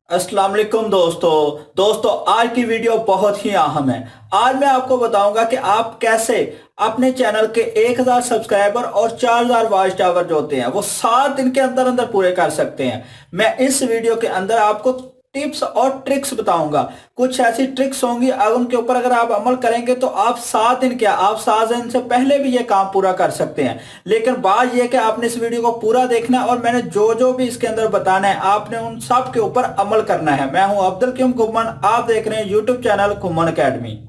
अस्सलाम वालेकुम दोस्तों आज की वीडियो बहुत ही अहम है। आज मैं आपको बताऊंगा कि आप कैसे अपने चैनल के 1000 सब्सक्राइबर और 4000 वॉच टावर जो होते हैं वो 7 दिन के अंदर अंदर पूरे कर सकते हैं। मैं इस वीडियो के अंदर आपको टिप्स और ट्रिक्स बताऊंगा। कुछ ऐसी ट्रिक्स होंगी उनके ऊपर अगर आप अमल करेंगे तो आप 7 दिन क्या आप 7 दिन से पहले भी ये काम पूरा कर सकते हैं। लेकिन बात यह कि आपने इस वीडियो को पूरा देखना है और मैंने जो जो भी इसके अंदर बताना है आपने उन सब के ऊपर अमल करना है। मैं हूं अब्दुल कीम घुम्मन, आप देख रहे हैं यूट्यूब चैनल घुम्मन अकेडमी।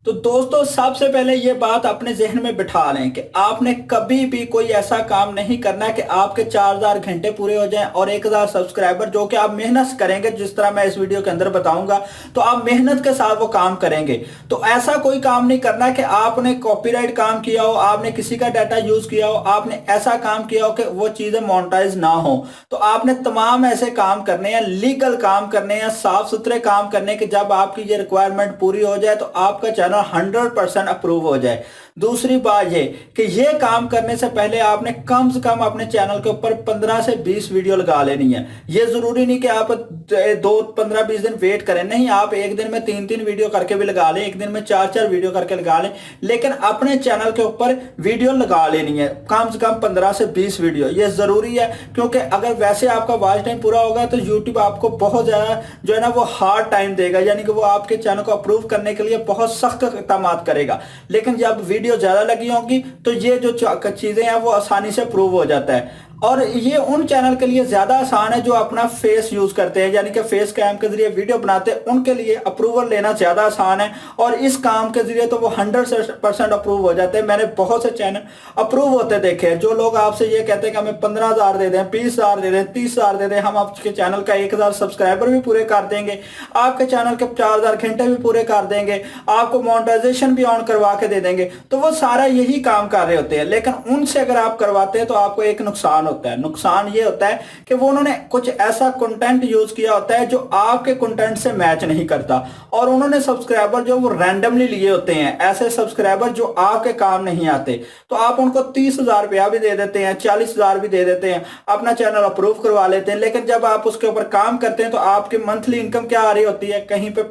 तो दोस्तों सबसे पहले ये बात अपने जहन में बिठा लें कि आपने कभी भी कोई ऐसा काम नहीं करना कि आपके 4000 घंटे पूरे हो जाएं और 1000 सब्सक्राइबर जो कि आप मेहनत करेंगे, जिस तरह मैं इस वीडियो के अंदर बताऊंगा तो आप मेहनत के साथ वो काम करेंगे। तो ऐसा कोई काम नहीं करना कि आपने कॉपीराइट काम किया हो, आपने किसी का डाटा यूज किया हो, आपने ऐसा काम किया हो कि वो चीजें मोनेटाइज ना हो। तो आपने तमाम ऐसे काम करने हैं, लीगल काम करने हैं, साफ सुथरे काम करने के जब आपकी ये रिक्वायरमेंट पूरी हो जाए तो आपका चैनल 100% अप्रूव हो जाए। दूसरी बात ये कि ये काम करने से पहले आपने कम से कम अपने चैनल के ऊपर 15 से 20 वीडियो लगा लेनी है। ये जरूरी नहीं कि आप 15-20 दिन वेट करें, नहीं, आप एक दिन में 3-3 वीडियो करके भी लगा लें, एक दिन में 4-4 वीडियो करके लगा लें, लेकिन अपने चैनल के ऊपर वीडियो लगा लेनी है कम से कम 15 से 20 वीडियो। ये जरूरी है क्योंकि अगर वैसे आपका वॉच टाइम पूरा होगा तो यूट्यूब आपको बहुत ज्यादा जो है ना वो हार्ड टाइम देगा, यानी कि वो आपके चैनल को अप्रूव करने के लिए बहुत सख्त इक़दाम करेगा। लेकिन जब वीडियो ज्यादा लगी होंगी तो ये जो चीजें हैं वो आसानी से प्रूव हो जाता है। और ये उन चैनल के लिए ज्यादा आसान है जो अपना फेस यूज करते हैं, यानी कि फेस कैम के जरिए वीडियो बनाते हैं, उनके लिए अप्रूवल लेना ज्यादा आसान है। और इस काम के जरिए तो वो 100% अप्रूव हो जाते हैं। मैंने बहुत से चैनल अप्रूव होते देखे हैं। जो लोग आपसे ये कहते हैं कि हमें 15,000 दे दें, 20,000 दे दें, 30,000 दे दें, हम आपके चैनल का 1000 सब्सक्राइबर भी पूरे कर देंगे, आपके चैनल के 4000 घंटे भी पूरे कर देंगे, आपको मोनेटाइजेशन भी ऑन करवा के दे देंगे, तो वो सारा यही काम कर रहे होते हैं। लेकिन उनसे अगर आप करवाते हैं तो आपको एक नुकसान होता है। नुकसान ये होता है कि वो उन्होंने कुछ ऐसा कंटेंट यूज किया होता है जो आपके कंटेंट से मैच नहीं करता, और उन्होंने सब्सक्राइबर जो वो रैंडमली लिए होते हैं, ऐसे सब्सक्राइबर जो आपके काम नहीं आते। तो आप उनको 30,000 रुपया भी दे देते हैं, 40,000 भी दे देते हैं, अपना चैनल अप्रूव करवा लेते हैं, लेकिन जब आप उसके ऊपर काम करते हैं तो आपकी मंथली इनकम क्या आ रही होती है, कहीं पे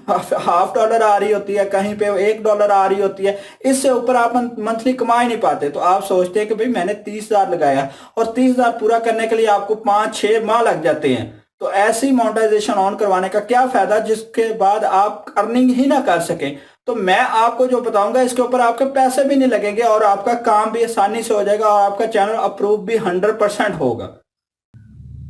$0.5 आ रही होती है, कहीं पे $1 आ रही होती है, इससे ऊपर आप मंथली कमा ही नहीं पाते। तो आप सोचते हैं कि भाई मैंने 30,000 लगाया और 30,000 पूरा करने के लिए आपको 5-6 माह लग जाते हैं। तो ऐसी मोनेटाइजेशन ऑन करवाने का क्या फायदा जिसके बाद आप अर्निंग ही ना कर सके। तो मैं आपको जो बताऊंगा इसके ऊपर आपके पैसे भी नहीं लगेंगे और आपका काम भी आसानी से हो जाएगा और आपका चैनल अप्रूव भी 100% होगा।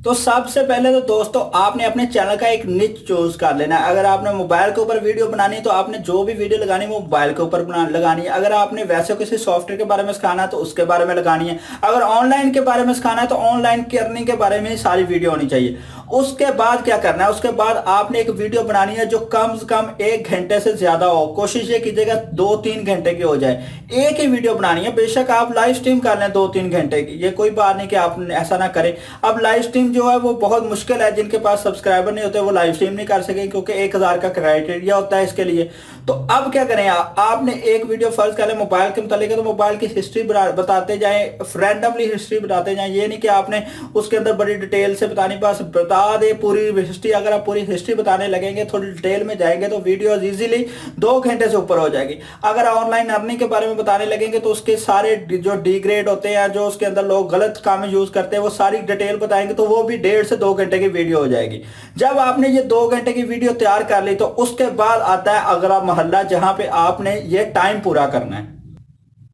तो सबसे पहले तो दोस्तों आपने अपने चैनल का एक निच चूज कर लेना है। अगर आपने मोबाइल के ऊपर वीडियो बनानी है तो आपने जो भी वीडियो लगानी है वो मोबाइल के ऊपर लगानी है। अगर आपने वैसे किसी सॉफ्टवेयर के बारे में सिखाना है तो उसके बारे में लगानी है। अगर ऑनलाइन के बारे में सिखाना है तो ऑनलाइन की अर्निंग के बारे में ही सारी वीडियो होनी चाहिए। उसके बाद क्या करना है, उसके बाद आपने एक वीडियो बनानी है जो कम से कम 1 घंटे से ज्यादा हो। कोशिश ये कीजिएगा 2-3 घंटे की हो जाए। एक ही वीडियो बनानी है, बेशक आप लाइव स्ट्रीम कर लें 2-3 घंटे की, ये कोई बात नहीं कि आप ऐसा ना करें। अब लाइव स्ट्रीम जो है वो बहुत मुश्किल है, जिनके पास सब्सक्राइबर नहीं होते वो लाइव स्ट्रीम नहीं कर सके क्योंकि 1000 का क्राइटेरिया होता है इसके लिए। तो अब क्या करें, आपने एक वीडियो फर्ज कर लें मोबाइल के मुतालिक, तो मोबाइल की हिस्ट्री बताते जाएं, रैंडमली हिस्ट्री बताते जाएं। ये नहीं कि आपने उसके अंदर बड़ी डिटेल से बतानी, बस बता दे पूरी हिस्ट्री। अगर आप पूरी हिस्ट्री बताने लगेंगे, थोड़ी डिटेल में जाएंगे तो वीडियो इजीली 2 घंटे से ऊपर हो जाएगी। अगर ऑनलाइन अर्निंग के बारे में बताने लगेंगे तो उसके सारे जो डिग्रेड होते हैं, जो उसके अंदर लोग गलत काम यूज करते हैं, वो सारी डिटेल बताएंगे तो वो भी 1.5 से 2 घंटे की वीडियो हो जाएगी। जब आपने ये 2 घंटे की वीडियो तैयार कर ली तो उसके बाद आता है अगला महल्ला जहां पे आपने ये टाइम पूरा करना है।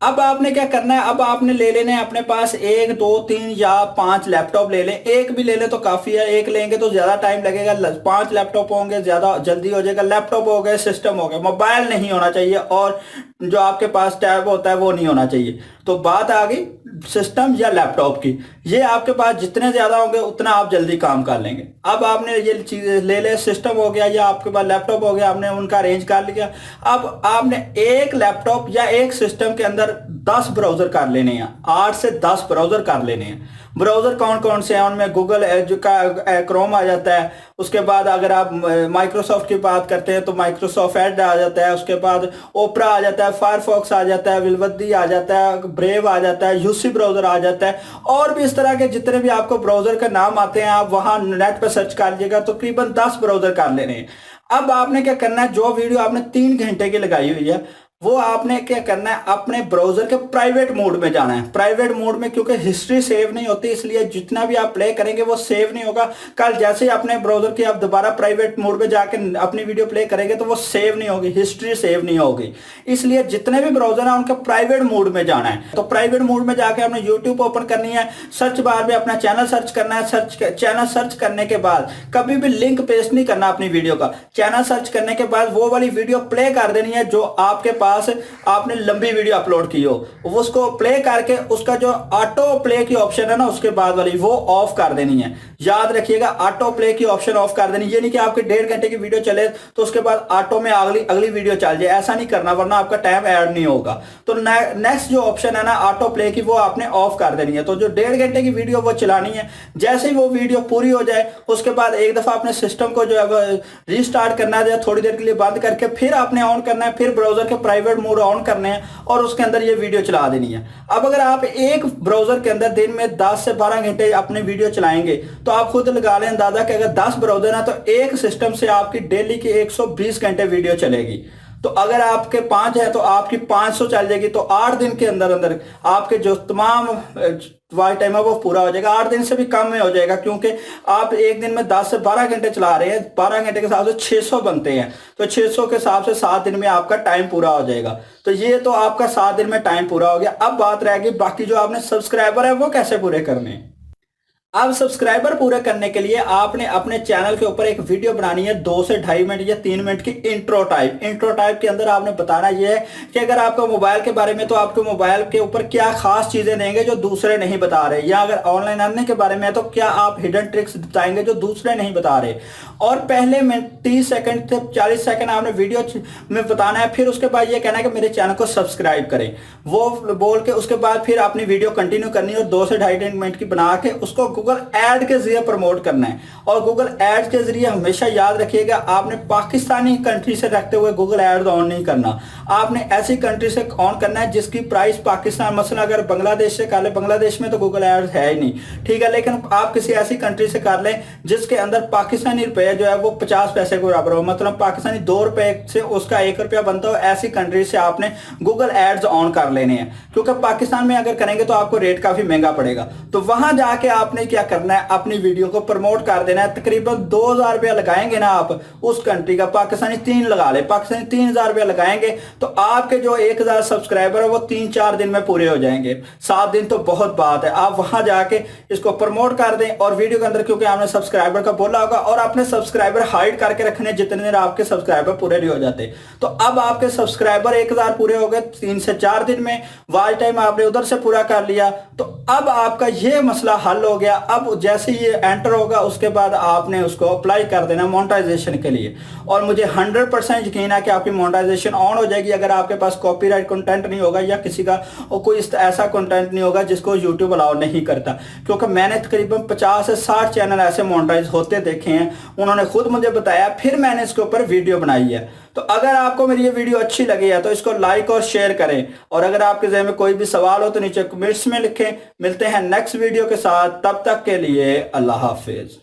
अब आपने क्या करना है, अब आपने ले लेने अपने पास 1, 2, 3 या 5 लैपटॉप ले लें। एक भी ले ले तो काफी है, एक लेंगे तो ज्यादा टाइम लगेगा। 5 लैपटॉप होंगे ज्यादा जल्दी हो जाएगा। लैपटॉप हो गए, सिस्टम हो गया, मोबाइल नहीं होना चाहिए और जो आपके पास टैब होता है वो नहीं होना चाहिए। तो बात आ गई सिस्टम या लैपटॉप की। ये आपके पास जितने ज्यादा होंगे उतना आप जल्दी काम कर लेंगे। अब आपने ये चीजें ले ले, सिस्टम हो गया या आपके पास लैपटॉप हो गया, आपने उनका अरेंज कर लिया। अब आपने एक लैपटॉप या एक सिस्टम के अंदर 10 ब्राउजर कर लेने हैं, 8 से 10 ब्राउजर कर लेने हैं। ब्राउजर कौन कौन से हैं उनमें गूगल एज का क्रोम आ जाता है। उसके बाद अगर आप माइक्रोसॉफ्ट की बात करते हैं तो माइक्रोसॉफ्ट एड आ जाता है। उसके बाद ओपरा आ जाता है, फायरफॉक्स आ जाता है, विलवद्दी आ जाता है, ब्रेव आ जाता है, यूसी ब्राउजर आ जाता है, और भी इस तरह के जितने भी आपको ब्राउजर का नाम आते हैं आप वहां नेट पर सर्च कर लीजिएगा। तो तकरीबन 10 ब्राउजर कर लेने हैं। अब आपने क्या करना है, जो वीडियो आपने 3 घंटे की लगाई हुई है वो आपने क्या करना है, अपने ब्राउजर के प्राइवेट मोड में जाना है। प्राइवेट मोड में क्योंकि हिस्ट्री सेव नहीं होती, इसलिए जितना भी आप प्ले करेंगे वो सेव नहीं होगा। कल जैसे ही अपने ब्राउजर की आप दोबारा प्राइवेट मोड में जाके अपनी वीडियो प्ले करेंगे तो वो सेव नहीं होगी, हिस्ट्री सेव नहीं होगी। इसलिए जितने भी ब्राउजर है उनका प्राइवेट मोड में जाना है। तो प्राइवेट मोड में जाके आपने यूट्यूब ओपन करनी है, सर्च बार में अपना चैनल सर्च करना है। चैनल सर्च करने के बाद कभी भी लिंक पेस्ट नहीं करना अपनी वीडियो का। चैनल सर्च करने के बाद वो वाली वीडियो प्ले कर देनी है जो आपके पास आपने लंबी वीडियो अपलोड की हो, उसको प्ले करके उसका जो ऑटो प्ले की ऑप्शन है ना उसके बाद वाली वो ऑफ कर देनी है। याद रखिएगा, ऑटो प्ले की ऑप्शन ऑफ कर देनी। ये नहीं कि आपके 1.5 घंटे की वीडियो चले तो उसके बाद ऑटो में अगली वीडियो चल जाए, ऐसा नहीं करना वरना आपका टाइम ऐड नहीं होगा। तो नेक्स्ट जो ऑप्शन है ना ऑटो प्ले की वो आपने ऑफ कर देनी है। तो जो 1.5 घंटे की वीडियो वो चलानी है, जैसे ही वो वीडियो पूरी हो जाए उसके बाद एक दफा अपने सिस्टम को जो है रीस्टार्ट करना है, थोड़ी देर के लिए बंद करके फिर आपने ऑन करना है, फिर ब्राउजर के प्राइवेट मोड ऑन करने हैं और उसके अंदर ये वीडियो चला देनी है। अब अगर आप एक ब्राउजर के अंदर दिन में 10 से 12 घंटे अपने वीडियो चलाएंगे तो आप खुद लगा लें अंदाजा कि अगर 10 ब्राउजर है तो एक सिस्टम से आपकी डेली की 120 घंटे वीडियो चलेगी। तो अगर आपके 5 है तो आपकी 500 चल जाएगी। तो 8 दिन के अंदर अंदर आपके जो तमाम वाच टाइम है वो पूरा हो जाएगा। 8 दिन से भी कम में हो जाएगा क्योंकि आप एक दिन में 10 से 12 घंटे चला रहे हैं। 12 घंटे के हिसाब से 600 बनते हैं, तो 600 के हिसाब से 7 दिन में आपका टाइम पूरा हो जाएगा। तो ये तो आपका 7 दिन में टाइम पूरा हो गया। अब बात रहेगी बाकी जो आपने सब्सक्राइबर है वो कैसे पूरे करने हैं। अब सब्सक्राइबर पूरे करने के लिए आपने अपने चैनल के ऊपर एक वीडियो बनानी है 2 से 2.5 मिनट या 3 मिनट की इंट्रो टाइप। इंट्रो टाइप के अंदर आपने बताना यह है कि अगर आपको मोबाइल के बारे में तो आपके मोबाइल के ऊपर क्या खास चीजें देंगे जो दूसरे नहीं बता रहे, या अगर ऑनलाइन अर्निंग के बारे में है तो क्या आप हिडन ट्रिक्स बताएंगे जो दूसरे नहीं बता रहे। और पहले में 30 सेकंड से 40 सेकंड आपने वीडियो में बताना है, फिर उसके बाद ये कहना है कि मेरे चैनल को सब्सक्राइब करें, वो बोल के उसके बाद फिर अपनी वीडियो कंटिन्यू करनी है और 2 से 2.5 मिनट की बना के उसको गूगल एड के जरिए प्रमोट करना है। और गूगल एड के जरिए हमेशा याद रखिएगा आपने पाकिस्तानी कंट्री से रखते हुए गूगल एड ऑन नहीं करना। आपने ऐसी कंट्री से ऑन करना है जिसकी प्राइस पाकिस्तान, मसलन अगर बांग्लादेश से कर ले, बांग्लादेश में तो गूगल एड है ही नहीं, ठीक है, लेकिन आप किसी ऐसी कंट्री से कर लें जिसके अंदर पाकिस्तानी रुपए जो है वो 50 पैसे के बराबर हो, मतलब पाकिस्तानी 2 रुपए से उसका 1 रुपया बनता हो। ऐसी कंट्री से आपने गूगल एड्स ऑन कर लेने हैं, क्योंकि पाकिस्तान में अगर करेंगे तो आपको रेट काफी महंगा पड़ेगा। तो वहां जाके आपने क्या करना है, अपनी वीडियो को प्रमोट कर देना है। तकरीबन 2000 रुपया लगाएंगे ना आप उस कंट्री का, पाकिस्तानी 3 लगा ले, पाकिस्तानी 3000 रुपया लगाएंगे तो आपके जो 1000 सब्सक्राइबर है वो 3-4 दिन में पूरे हो जाएंगे। 7 दिन तो बहुत बात है। आप वहां जाके इसको प्रमोट कर दें और वीडियो के अंदर, क्योंकि आपने सब्सक्राइबर का बोला होगा, और अपने सब्सक्राइबर हाइड करके रखने जितने दिन आपके सब्सक्राइबर पूरे नहीं हो जाते। तो अब आपके सब्सक्राइबर 1000 पूरे हो गए 3 से 4 दिन में, वॉच टाइम आपने उधर से पूरा कर लिया। तो अब आपका ये मसला हल हो गया। अब जैसे ये एंटर होगा उसके बाद आपने उसको अप्लाई कर देना मोनेटाइजेशन के लिए, और मुझे 100% यकीन है कि आपकी मोनेटाइजेशन ऑन हो जाएगी अगर आपके पास कॉपीराइट कंटेंट नहीं होगा या किसी का कोई ऐसा कंटेंट नहीं होगा जिसको यूट्यूब अलाउ नहीं करता। क्योंकि मैंने तकरीबन 50 से 60 चैनल ऐसे मोनेटाइज होते देखे हैं, उन्होंने खुद मुझे बताया, फिर मैंने इसके ऊपर वीडियो बनाई है। तो अगर आपको मेरी ये वीडियो अच्छी लगी है तो इसको लाइक और शेयर करें, और अगर आपके ज़हन में कोई भी सवाल हो तो नीचे कमेंट्स में लिखें। मिलते हैं नेक्स्ट वीडियो के साथ, तब तक के लिए अल्लाह हाफिज।